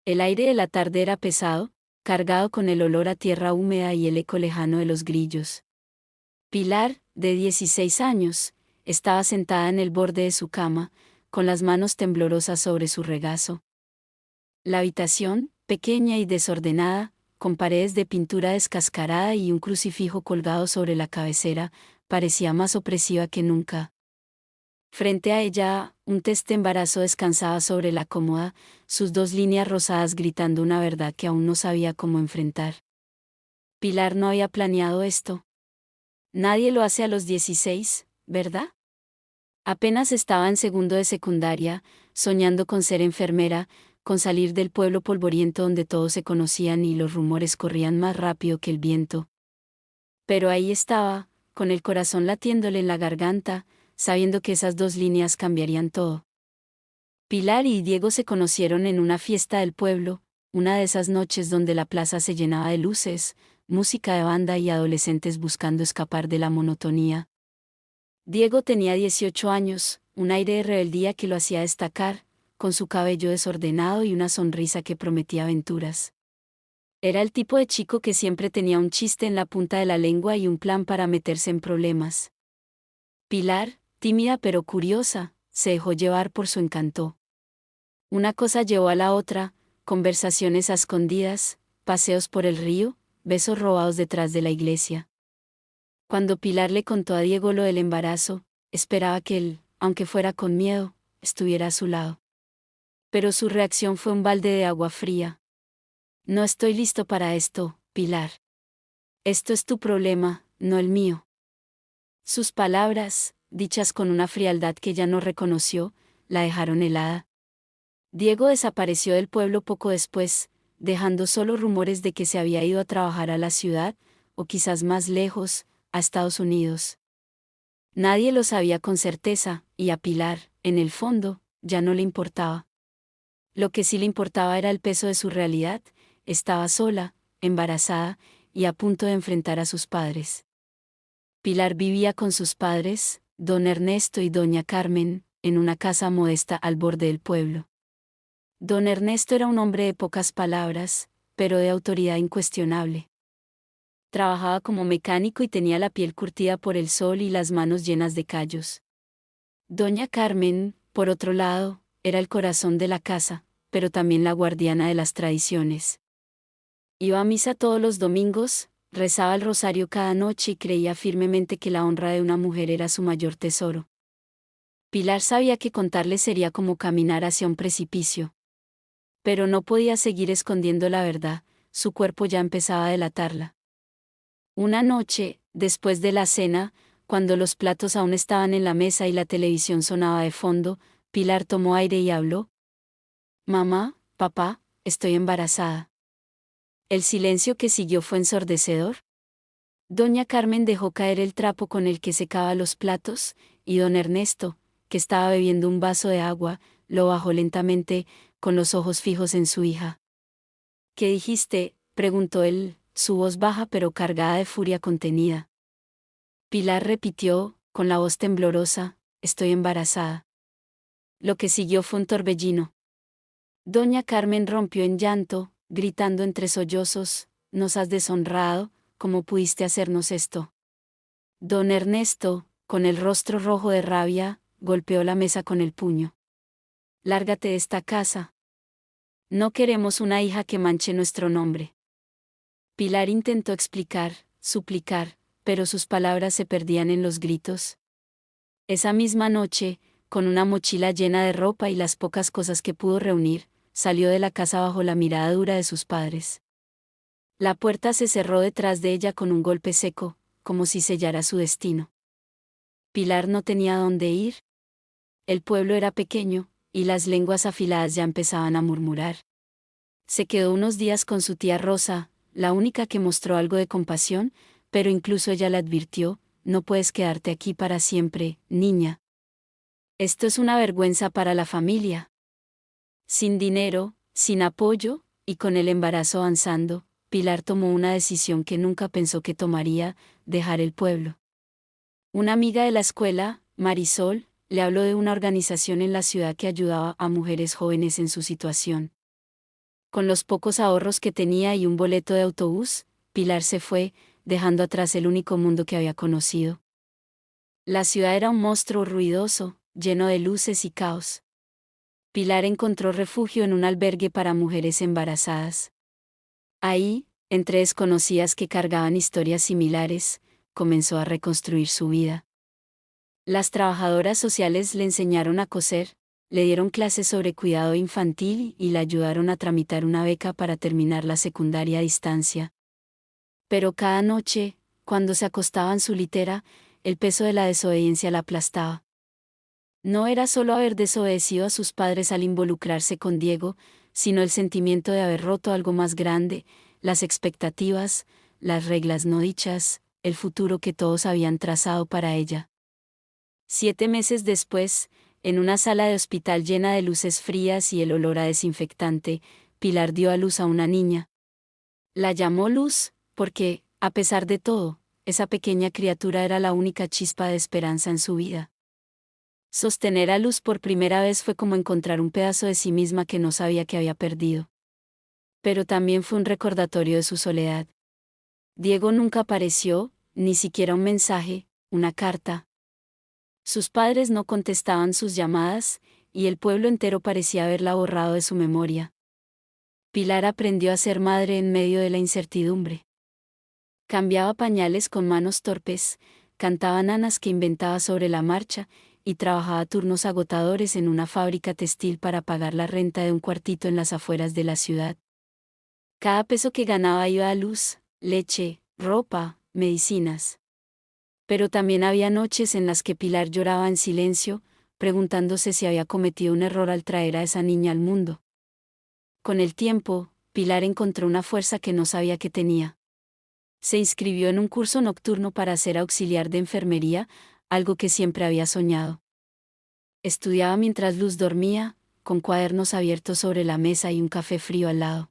El aire de la tarde era pesado, cargado con el olor a tierra húmeda y el eco lejano de los grillos. Pilar, de 16 años, estaba sentada en el borde de su cama, con las manos temblorosas sobre su regazo. La habitación, pequeña y desordenada, con paredes de pintura descascarada y un crucifijo colgado sobre la cabecera, parecía más opresiva que nunca. Frente a ella, un test de embarazo descansaba sobre la cómoda, sus dos líneas rosadas gritando una verdad que aún no sabía cómo enfrentar. Pilar no había planeado esto. Nadie lo hace a los 16, ¿verdad? Apenas estaba en segundo de secundaria, soñando con ser enfermera, con salir del pueblo polvoriento donde todos se conocían y los rumores corrían más rápido que el viento. Pero ahí estaba, con el corazón latiéndole en la garganta, sabiendo que esas dos líneas cambiarían todo. Pilar y Diego se conocieron en una fiesta del pueblo, una de esas noches donde la plaza se llenaba de luces, música de banda y adolescentes buscando escapar de la monotonía. Diego tenía 18 años, un aire de rebeldía que lo hacía destacar, con su cabello desordenado y una sonrisa que prometía aventuras. Era el tipo de chico que siempre tenía un chiste en la punta de la lengua y un plan para meterse en problemas. Pilar, tímida pero curiosa, se dejó llevar por su encanto. Una cosa llevó a la otra, conversaciones a escondidas, paseos por el río, besos robados detrás de la iglesia. Cuando Pilar le contó a Diego lo del embarazo, esperaba que él, aunque fuera con miedo, estuviera a su lado. Pero su reacción fue un balde de agua fría. No estoy listo para esto, Pilar. Esto es tu problema, no el mío. Sus palabras, dichas con una frialdad que ella no reconoció, la dejaron helada. Diego desapareció del pueblo poco después, dejando solo rumores de que se había ido a trabajar a la ciudad, o quizás más lejos, a Estados Unidos. Nadie lo sabía con certeza, y a Pilar, en el fondo, ya no le importaba. Lo que sí le importaba era el peso de su realidad, estaba sola, embarazada, y a punto de enfrentar a sus padres. Pilar vivía con sus padres, don Ernesto y doña Carmen, en una casa modesta al borde del pueblo. Don Ernesto era un hombre de pocas palabras, pero de autoridad incuestionable. Trabajaba como mecánico y tenía la piel curtida por el sol y las manos llenas de callos. Doña Carmen, por otro lado, era el corazón de la casa, pero también la guardiana de las tradiciones. Iba a misa todos los domingos, rezaba el rosario cada noche y creía firmemente que la honra de una mujer era su mayor tesoro. Pilar sabía que contarle sería como caminar hacia un precipicio. Pero no podía seguir escondiendo la verdad, su cuerpo ya empezaba a delatarla. Una noche, después de la cena, cuando los platos aún estaban en la mesa y la televisión sonaba de fondo, Pilar tomó aire y habló. Mamá, papá, estoy embarazada. El silencio que siguió fue ensordecedor. Doña Carmen dejó caer el trapo con el que secaba los platos, y don Ernesto, que estaba bebiendo un vaso de agua, lo bajó lentamente, con los ojos fijos en su hija. ¿Qué dijiste?, preguntó él, su voz baja pero cargada de furia contenida. Pilar repitió, con la voz temblorosa, estoy embarazada. Lo que siguió fue un torbellino. Doña Carmen rompió en llanto, gritando entre sollozos, nos has deshonrado, ¿cómo pudiste hacernos esto? Don Ernesto, con el rostro rojo de rabia, golpeó la mesa con el puño. Lárgate de esta casa. No queremos una hija que manche nuestro nombre. Pilar intentó explicar, suplicar, pero sus palabras se perdían en los gritos. Esa misma noche, con una mochila llena de ropa y las pocas cosas que pudo reunir, salió de la casa bajo la mirada dura de sus padres. La puerta se cerró detrás de ella con un golpe seco, como si sellara su destino. Pilar no tenía dónde ir. El pueblo era pequeño, y las lenguas afiladas ya empezaban a murmurar. Se quedó unos días con su tía Rosa, la única que mostró algo de compasión, pero incluso ella le advirtió, no puedes quedarte aquí para siempre, niña. Esto es una vergüenza para la familia. Sin dinero, sin apoyo, y con el embarazo avanzando, Pilar tomó una decisión que nunca pensó que tomaría, dejar el pueblo. Una amiga de la escuela, Marisol, le habló de una organización en la ciudad que ayudaba a mujeres jóvenes en su situación. Con los pocos ahorros que tenía y un boleto de autobús, Pilar se fue, dejando atrás el único mundo que había conocido. La ciudad era un monstruo ruidoso, lleno de luces y caos. Pilar encontró refugio en un albergue para mujeres embarazadas. Ahí, entre desconocidas que cargaban historias similares, comenzó a reconstruir su vida. Las trabajadoras sociales le enseñaron a coser, le dieron clases sobre cuidado infantil y le ayudaron a tramitar una beca para terminar la secundaria a distancia. Pero cada noche, cuando se acostaba en su litera, el peso de la desobediencia la aplastaba. No era solo haber desobedecido a sus padres al involucrarse con Diego, sino el sentimiento de haber roto algo más grande, las expectativas, las reglas no dichas, el futuro que todos habían trazado para ella. 7 meses después, en una sala de hospital llena de luces frías y el olor a desinfectante, Pilar dio a luz a una niña. La llamó Luz, porque, a pesar de todo, esa pequeña criatura era la única chispa de esperanza en su vida. Sostener a Luz por primera vez fue como encontrar un pedazo de sí misma que no sabía que había perdido. Pero también fue un recordatorio de su soledad. Diego nunca apareció, ni siquiera un mensaje, una carta. Sus padres no contestaban sus llamadas, y el pueblo entero parecía haberla borrado de su memoria. Pilar aprendió a ser madre en medio de la incertidumbre. Cambiaba pañales con manos torpes, cantaba nanas que inventaba sobre la marcha, y trabajaba turnos agotadores en una fábrica textil para pagar la renta de un cuartito en las afueras de la ciudad. Cada peso que ganaba iba a luz, leche, ropa, medicinas. Pero también había noches en las que Pilar lloraba en silencio, preguntándose si había cometido un error al traer a esa niña al mundo. Con el tiempo, Pilar encontró una fuerza que no sabía que tenía. Se inscribió en un curso nocturno para ser auxiliar de enfermería, algo que siempre había soñado. Estudiaba mientras Luz dormía, con cuadernos abiertos sobre la mesa y un café frío al lado.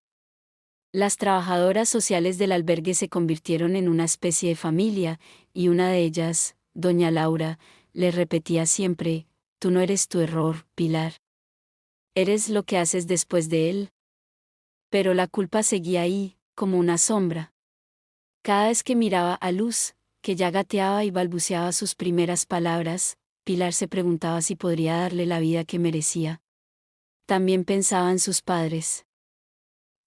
Las trabajadoras sociales del albergue se convirtieron en una especie de familia, y una de ellas, doña Laura, le repetía siempre: «Tú no eres tu error, Pilar. Eres lo que haces después de él». Pero la culpa seguía ahí, como una sombra. Cada vez que miraba a Luz, que ya gateaba y balbuceaba sus primeras palabras, Pilar se preguntaba si podría darle la vida que merecía. También pensaba en sus padres.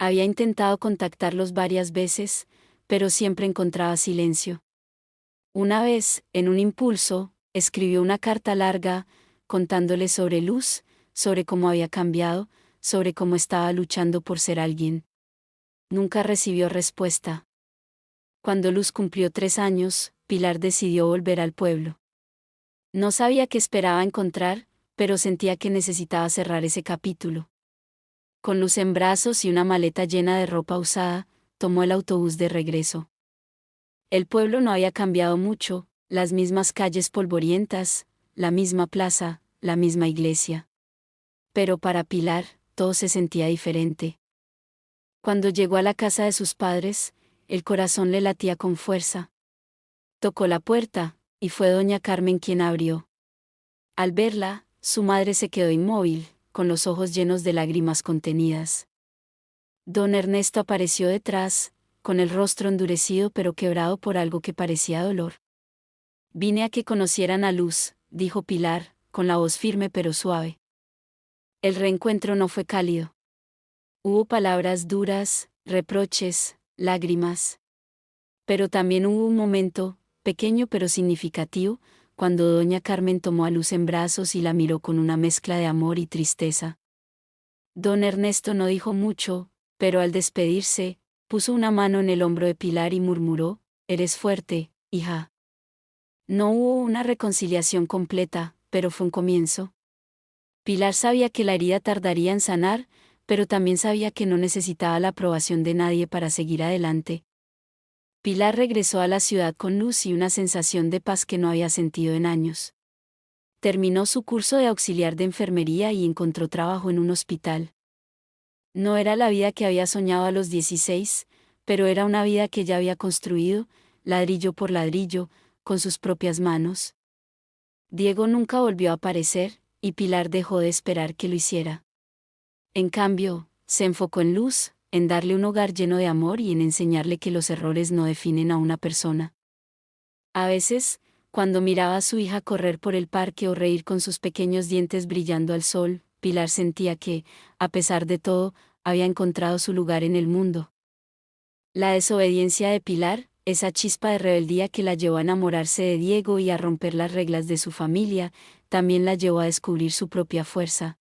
Había intentado contactarlos varias veces, pero siempre encontraba silencio. Una vez, en un impulso, escribió una carta larga, contándoles sobre Luz, sobre cómo había cambiado, sobre cómo estaba luchando por ser alguien. Nunca recibió respuesta. Cuando Luz cumplió 3 años, Pilar decidió volver al pueblo. No sabía qué esperaba encontrar, pero sentía que necesitaba cerrar ese capítulo. Con Luz en brazos y una maleta llena de ropa usada, tomó el autobús de regreso. El pueblo no había cambiado mucho, las mismas calles polvorientas, la misma plaza, la misma iglesia. Pero para Pilar, todo se sentía diferente. Cuando llegó a la casa de sus padres, el corazón le latía con fuerza. Tocó la puerta, y fue doña Carmen quien abrió. Al verla, su madre se quedó inmóvil, con los ojos llenos de lágrimas contenidas. Don Ernesto apareció detrás, con el rostro endurecido pero quebrado por algo que parecía dolor. «Vine a que conocieran a Luz», dijo Pilar, con la voz firme pero suave. El reencuentro no fue cálido. Hubo palabras duras, reproches, lágrimas. Pero también hubo un momento, pequeño pero significativo, cuando doña Carmen tomó a Luz en brazos y la miró con una mezcla de amor y tristeza. Don Ernesto no dijo mucho, pero al despedirse, puso una mano en el hombro de Pilar y murmuró: «Eres fuerte, hija». No hubo una reconciliación completa, pero fue un comienzo. Pilar sabía que la herida tardaría en sanar, pero también sabía que no necesitaba la aprobación de nadie para seguir adelante. Pilar regresó a la ciudad con luz y una sensación de paz que no había sentido en años. Terminó su curso de auxiliar de enfermería y encontró trabajo en un hospital. No era la vida que había soñado a los 16, pero era una vida que ya había construido, ladrillo por ladrillo, con sus propias manos. Diego nunca volvió a aparecer, y Pilar dejó de esperar que lo hiciera. En cambio, Se enfocó en Luz, en darle un hogar lleno de amor y en enseñarle que los errores no definen a una persona. A veces, cuando miraba a su hija correr por el parque o reír con sus pequeños dientes brillando al sol, Pilar sentía que, a pesar de todo, había encontrado su lugar en el mundo. La desobediencia de Pilar, esa chispa de rebeldía que la llevó a enamorarse de Diego y a romper las reglas de su familia, también la llevó a descubrir su propia fuerza.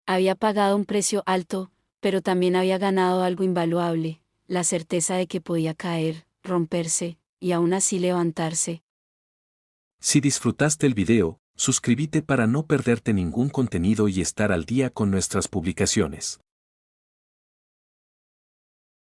Había pagado un precio alto, pero también había ganado algo invaluable, la certeza de que podía caer, romperse, y aún así levantarse. Si disfrutaste el video, suscríbete para no perderte ningún contenido y estar al día con nuestras publicaciones.